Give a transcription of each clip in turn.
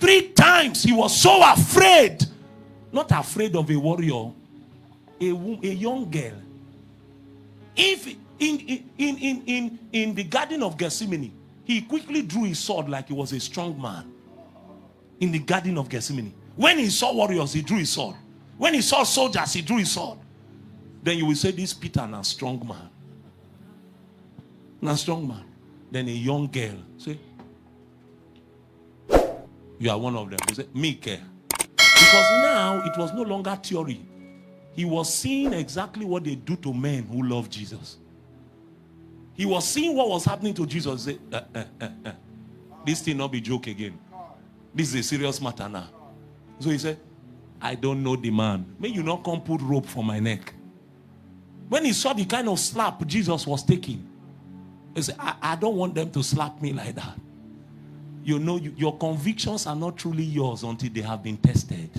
3 times he was so afraid. Not afraid of a warrior, a young girl. If in the Garden of Gethsemane, he quickly drew his sword like he was a strong man. In the Garden of Gethsemane, when he saw warriors, he drew his sword. When he saw soldiers, he drew his sword. Then you will say, this Peter is a strong man. Not strong man. Then a young girl say, you are one of them. You say, me care. Because now it was no longer theory. He was seeing exactly what they do to men who love Jesus. He was seeing what was happening to Jesus. He said, this thing not be joke again. This is a serious matter now. So he said, I don't know the man. May you not come put rope for my neck. When he saw the kind of slap Jesus was taking, he said, I don't want them to slap me like that. You know, your convictions are not truly yours until they have been tested.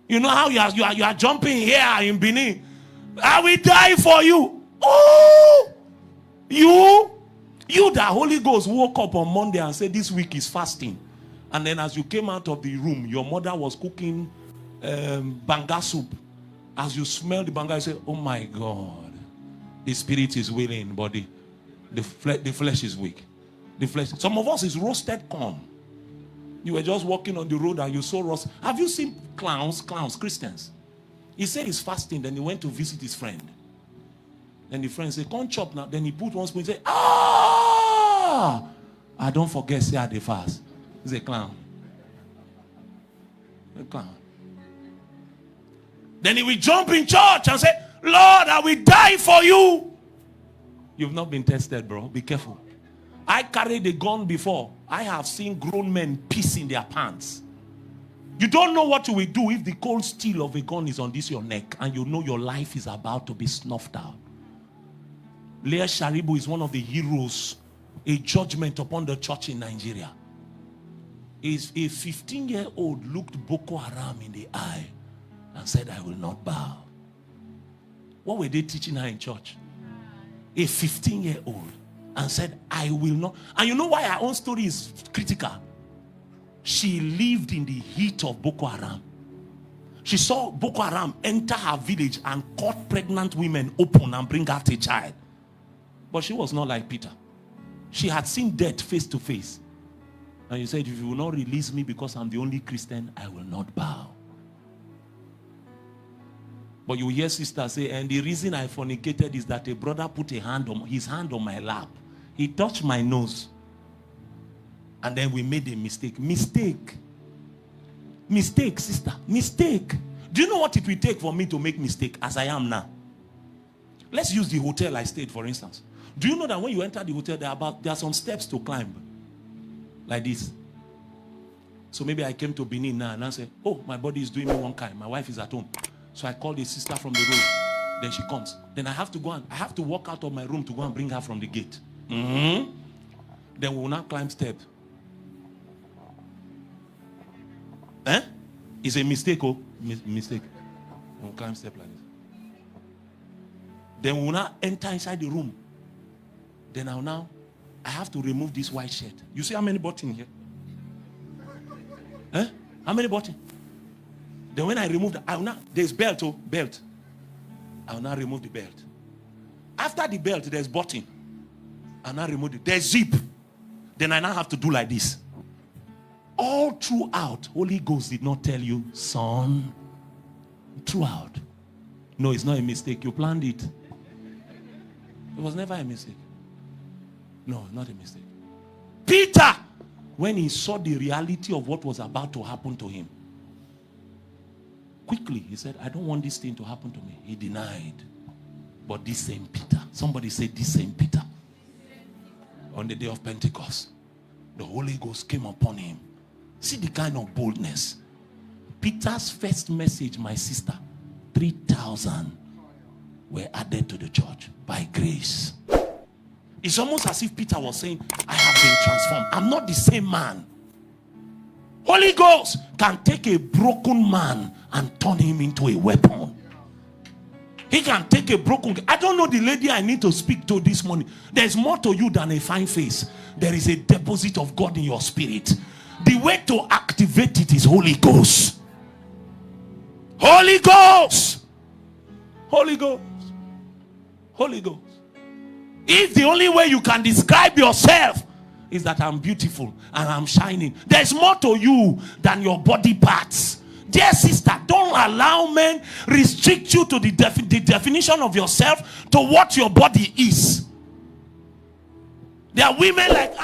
You know how you are jumping here in Benin. I will die for you. Oh, you the Holy Ghost woke up on Monday and said this week is fasting. And then as you came out of the room, your mother was cooking banga soup. As you smell the banga, you say, oh my God, the spirit is willing, but the flesh is weak. The flesh. Some of us is roasted corn. You were just walking on the road and you saw roast. Have you seen clowns, Christians? He said he's fasting, then he went to visit his friend. Then the friend said, come chop now. Then he put one spoon and said, I don't forget, say I dey fast. He's a clown. A clown. Then he will jump in church and say, Lord, I will die for you. You've not been tested, bro. Be careful. I carried a gun before. I have seen grown men piss in their pants. You don't know what you will do if the cold steel of a gun is on this your neck and you know your life is about to be snuffed out. Leah Sharibu is one of the heroes, a judgment upon the church in Nigeria. Is a 15-year-old looked Boko Haram in the eye and said, I will not bow. What were they teaching her in church? A 15-year-old and said, I will not. And you know why her own story is critical? She lived in the heat of Boko Haram. She saw Boko Haram enter her village and cut pregnant women open and bring out a child. But she was not like Peter. She had seen death face to face. And you said, if you will not release me because I'm the only Christian, I will not bow. But you hear sisters say, and the reason I fornicated is that a brother put his hand on my lap. He touched my nose. And then we made a mistake. Mistake, sister. Mistake. Do you know what it will take for me to make mistake as I am now? Let's use the hotel I stayed, for instance. Do you know that when you enter the hotel, there are some steps to climb? Like this. So maybe I came to Benin now and I said, oh, my body is doing me one kind. My wife is at home. So I called a sister from the road. Then she comes. Then I have to walk out of my room to go and bring her from the gate. Then we will now climb steps. It's a mistake, oh. Mistake. We'll climb step like this. Then we will now enter inside the room. Then I have to remove this white shirt. You see how many buttons here? How many buttons? Then when I remove there's belt, belt. I will now remove the belt. After the belt, there's button. I now remove it. There's zip. Then I now have to do like this. All throughout, Holy Ghost did not tell you, son. Throughout. No, it's not a mistake. You planned it. It was never a mistake. No, not a mistake. Peter, when he saw the reality of what was about to happen to him, quickly he said, I don't want this thing to happen to me. He denied. But this same Peter, somebody said this same Peter, on the day of Pentecost, the Holy Ghost came upon him. See the kind of boldness. Peter's first message, my sister, 3,000 were added to the church by grace. It's almost as if Peter was saying, I have been transformed. I'm not the same man. Holy Ghost can take a broken man and turn him into a weapon. He can take a broken. I don't know the lady I need to speak to this morning. There's more to you than a fine face. There is a deposit of God in your spirit. The way to activate it is Holy Ghost. Holy Ghost. Holy Ghost. Holy Ghost. If the only way you can describe yourself is that I'm beautiful and I'm shining, there's more to you than your body parts. Dear sister, don't allow men restrict you to the definition of yourself to what your body is. There are women like